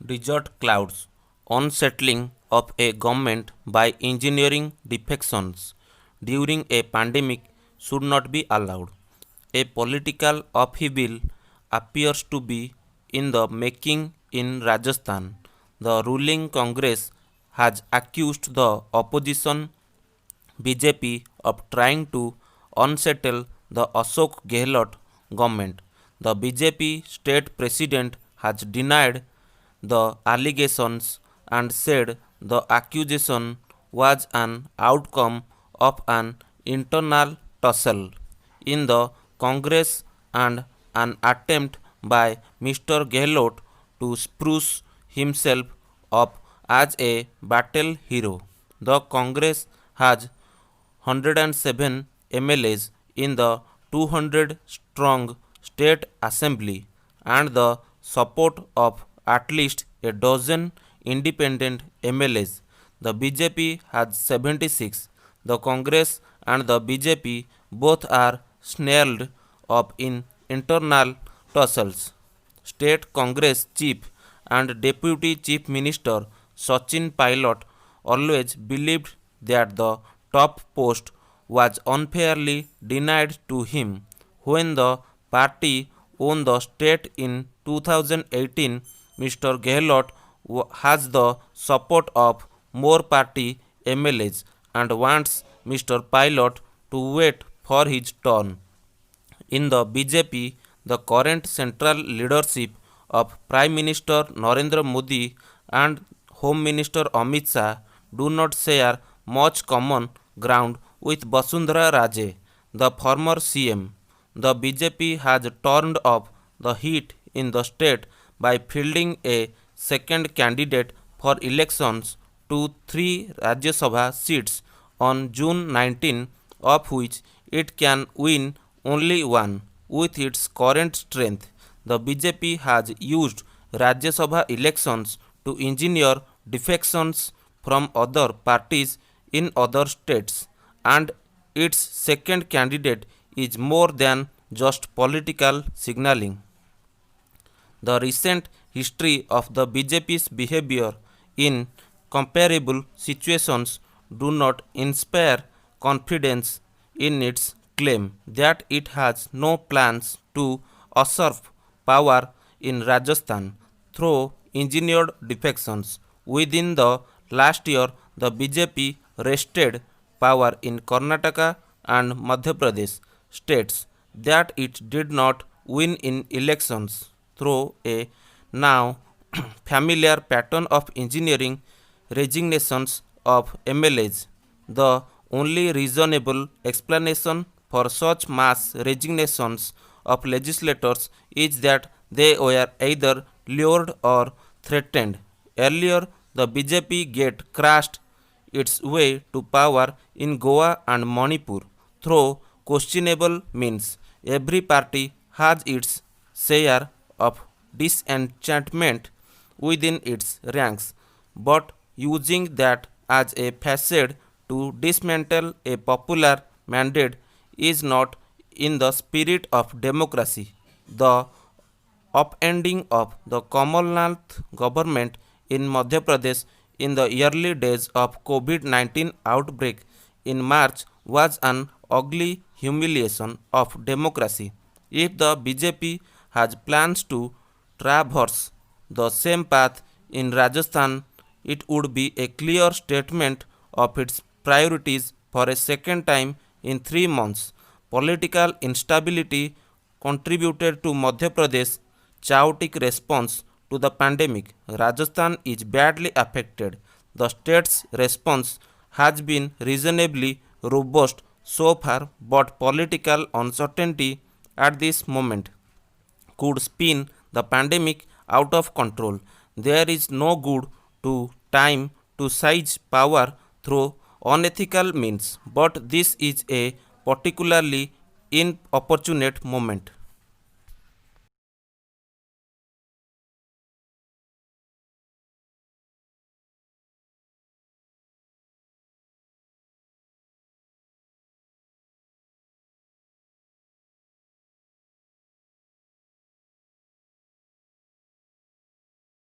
Desert clouds, unsettling of a government by engineering defections during a pandemic should not be allowed. A political upheaval appears to be in the making in Rajasthan. The ruling Congress has accused the opposition BJP of trying to unsettle the Ashok Gehlot government. The BJP state president has denied the allegations and said the accusation was an outcome of an internal tussle in the Congress and an attempt by Mr. Gehlot to spruce himself up as a battle hero. The Congress has 107 MLAs in the 200 strong state assembly and the support of at least a dozen independent MLAs. The BJP has 76. The Congress and the BJP both are snared up in internal tussles. State Congress Chief and Deputy Chief Minister Sachin Pilot always believed that the top post was unfairly denied to him. When the party won the state in 2018, Mr. Gehlot has the support of more party MLAs and wants Mr. Pilot to wait for his turn. In the BJP, the current central leadership of Prime Minister Narendra Modi and Home Minister Amit Shah do not share much common ground with Vasundhara Raje, the former CM. The BJP has turned up the heat in the state by fielding a second candidate for elections to 3 Rajya Sabha seats on June 19, of which it can win only one. With its current strength, the BJP has used Rajya Sabha elections to engineer defections from other parties in other states, and its second candidate is more than just political signaling. The recent history of the BJP's behavior in comparable situations do not inspire confidence in its claim that it has no plans to usurp power in Rajasthan through engineered defections. Within the last year, the BJP wrested power in Karnataka and Madhya Pradesh states that it did not win in elections through a now familiar pattern of engineering resignations of MLAs. The only reasonable explanation for such mass resignations of legislators is that they were either lured or threatened. Earlier, the BJP get crashed its way to power in Goa and Manipur through questionable means. Every party has its share of disenchantment within its ranks, but using that as a facade to dismantle a popular mandate is not in the spirit of democracy. The upending of the Kamalnath government in Madhya Pradesh in the early days of COVID-19 outbreak in March was an ugly humiliation of democracy. If the BJP has plans to traverse the same path in Rajasthan, it would be a clear statement of its priorities for a second time in 3 months. Political instability contributed to Madhya Pradesh chaotic response to the pandemic. Rajasthan is badly affected. The state's response has been reasonably robust so far, but political uncertainty at this moment could spin the pandemic out of control. There is no good to time to seize power through unethical means, but this is a particularly inopportune moment.